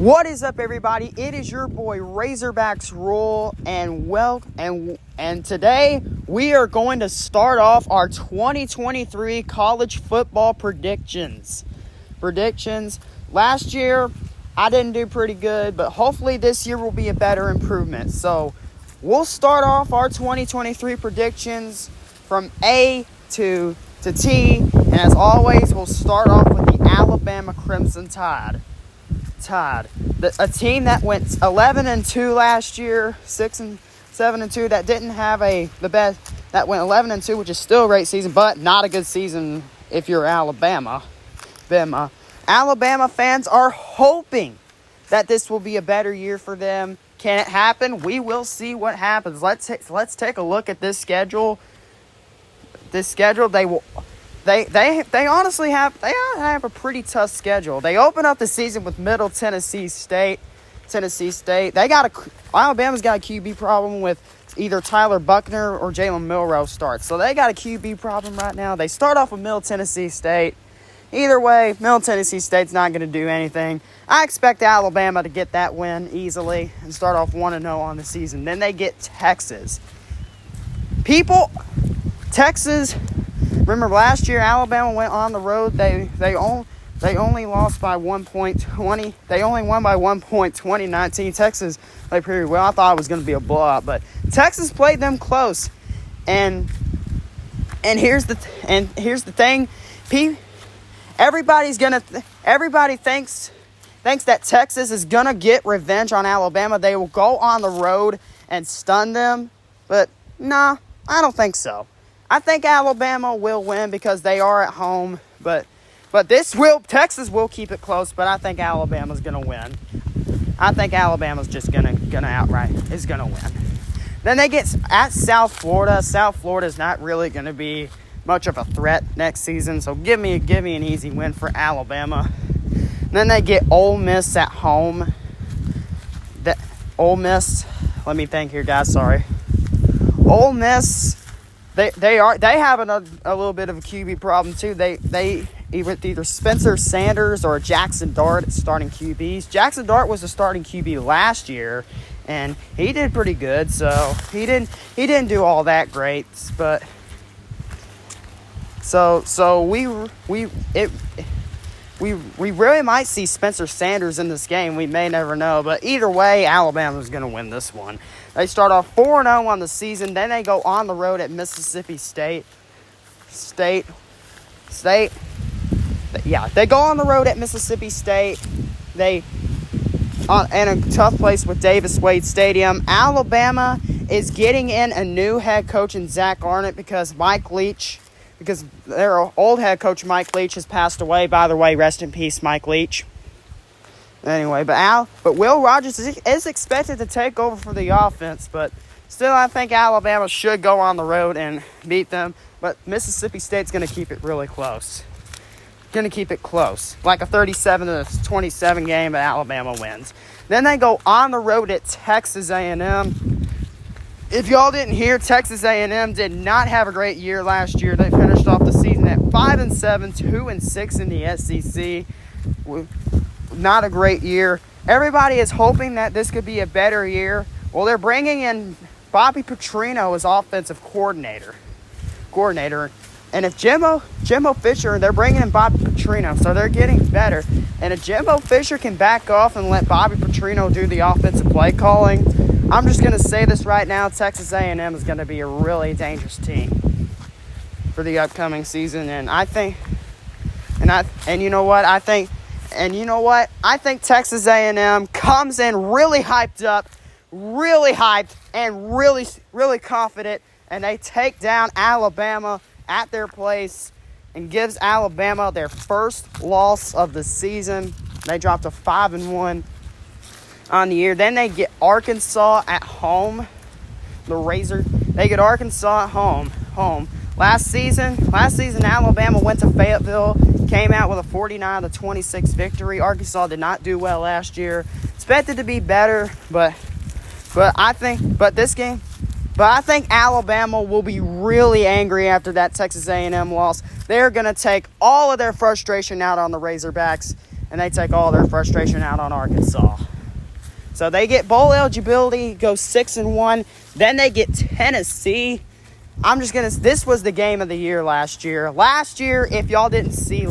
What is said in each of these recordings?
What is up, everybody? It is your boy Razorbacks Roll, and today we are going to start off our 2023 college football predictions. Last year, I didn't do pretty good, but hopefully this year will be a better improvement. So we'll start off our 2023 predictions from A to T, and as always, we'll start off with the Alabama Crimson Tide. A team that went 11-2 last year, 6-7-2. That didn't have the best. That went 11-2, which is still a great season, but not a good season if you're Alabama. Alabama fans are hoping that this will be a better year for them. Can it happen? We will see what happens. Let's take a look at this schedule. They honestly have a pretty tough schedule. They open up the season with Middle Tennessee State. Alabama's got a QB problem with either Tyler Buckner or Jalen Milroe starts. So they got a QB problem right now. They start off with Middle Tennessee State. Either way, Middle Tennessee State's not going to do anything. I expect Alabama to get that win easily and start off 1-0 on the season. Then they get Texas. Texas. Remember last year, Alabama went on the road. They only lost by 1.20. They only won by 1 point 2019. Texas played pretty well. I thought it was going to be a blowout, but Texas played them close. And here's the thing. Everybody thinks that Texas is gonna get revenge on Alabama. They will go on the road and stun them, but nah, I don't think so. I think Alabama will win because they are at home, but Texas will keep it close, but I think Alabama's going to win. I think Alabama's just going to outright is going to win. Then they get at South Florida. South Florida's not really going to be much of a threat next season, so give me an easy win for Alabama. Then they get Ole Miss at home. Let me think here, guys, sorry. Ole Miss, They have a little bit of a QB problem too. They either Spencer Sanders or Jackson Dart at starting QBs. Jackson Dart was the starting QB last year, and he did pretty good. So he didn't do all that great, but so we really might see Spencer Sanders in this game. We may never know, but either way, Alabama's going to win this one. They start off 4-0 on the season. Then they go on the road at Mississippi State. Yeah, they go on the road at Mississippi State. They in a tough place with Davis Wade Stadium. Alabama is getting in a new head coach in Zach Arnett because their old head coach Mike Leach has passed away. By the way, rest in peace, Mike Leach. Anyway, but Will Rogers is expected to take over for the offense, but still I think Alabama should go on the road and beat them, but Mississippi State's going to keep it really close. Like a 37-27 game, but Alabama wins. Then they go on the road at Texas A&M. If y'all didn't hear, Texas A&M did not have a great year last year. They finished off the season at 5-7, 2-6 in the SEC. Not a great year. Everybody is hoping that this could be a better year. Well, they're bringing in Bobby Petrino as offensive coordinator. And if Jimbo Fisher, they're bringing in Bobby Petrino, so they're getting better. And if Jimbo Fisher can back off and let Bobby Petrino do the offensive play calling, I'm just going to say this right now, Texas A&M is going to be a really dangerous team for the upcoming season. I think Texas A&M comes in really hyped, and really confident, and they take down Alabama at their place and gives Alabama their first loss of the season. They dropped to 5-1 on the year. Then they get Arkansas at home. They get Arkansas at home. Last season, Alabama went to Fayetteville, came out with a 49-26 victory. Arkansas did not do well last year. Expected to be better, but I think Alabama will be really angry after that Texas A&M loss. They're going to take all of their frustration out on the Razorbacks, and they take all their frustration out on Arkansas. So they get bowl eligibility, go 6-1. Then they get Tennessee. This was the game of the year last year. Last year, if y'all didn't see,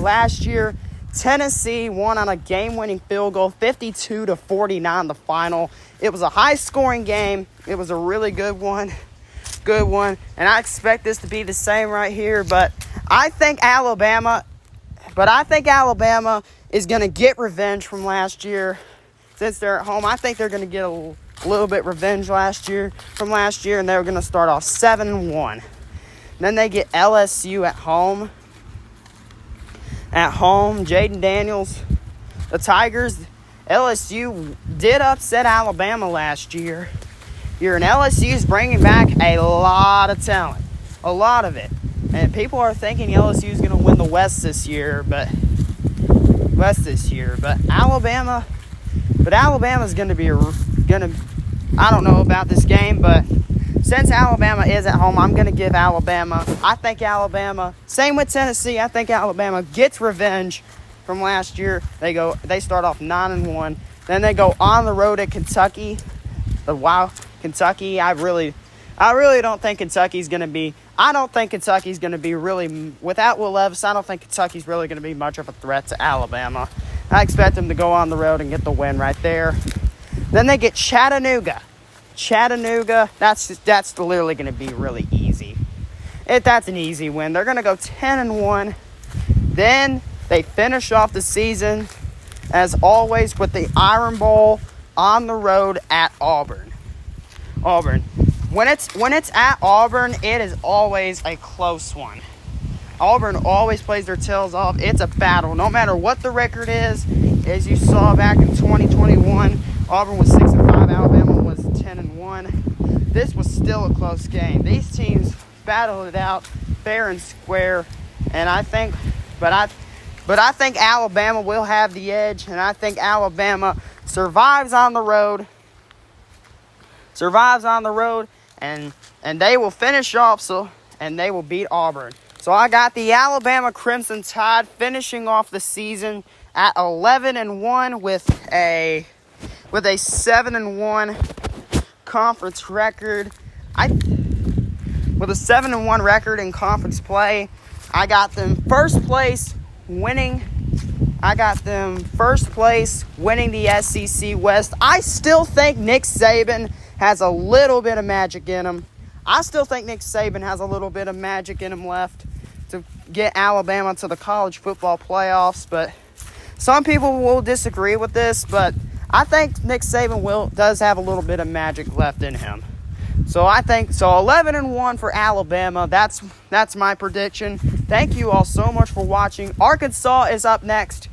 Tennessee won on a game-winning field goal, 52-49 the final. It was a high-scoring game. It was a really good one. And I expect this to be the same right here. But I think Alabama is going to get revenge from last year. Since they're at home, I think they're going to get a little bit revenge from last year, and they're going to start off 7-1. Then they get LSU at home. Jaden Daniels, the Tigers. LSU did upset Alabama last year. And LSU is bringing back a lot of talent, a lot of it. And people are thinking LSU is going to win the West this year, but Alabama's going to be I don't know about this game, but since Alabama is at home, I'm going to give Alabama. I think Alabama, same with Tennessee, I think Alabama gets revenge from last year. They start off 9-1. Then they go on the road at Kentucky. Kentucky, I really don't think Kentucky's going to be really, without Will Levis, I don't think Kentucky's really going to be much of a threat to Alabama. I expect them to go on the road and get the win right there. Then they get Chattanooga. That's literally going to be really easy. That's an easy win. They're going to go 10-1. Then they finish off the season, as always, with the Iron Bowl on the road at Auburn. When it's at Auburn, it is always a close one. Auburn always plays their tails off. It's a battle. No matter what the record is, as you saw back in 2021, Auburn was 6-5, Alabama was 10-1. This was still a close game. These teams battled it out fair and square, and I think Alabama will have the edge, and I think Alabama survives on the road, and they will finish off, and they will beat Auburn. So I got the Alabama Crimson Tide finishing off the season at 11-1 with a 7-1 conference record. With a 7-1 record in conference play, I got them first place winning the SEC West. I still think Nick Saban has a little bit of magic in him. Left to get Alabama to the college football playoffs, but some people will disagree with this, but I think Nick Saban does have a little bit of magic left in him. So 11-1 for Alabama. That's my prediction. Thank you all so much for watching. Arkansas is up next.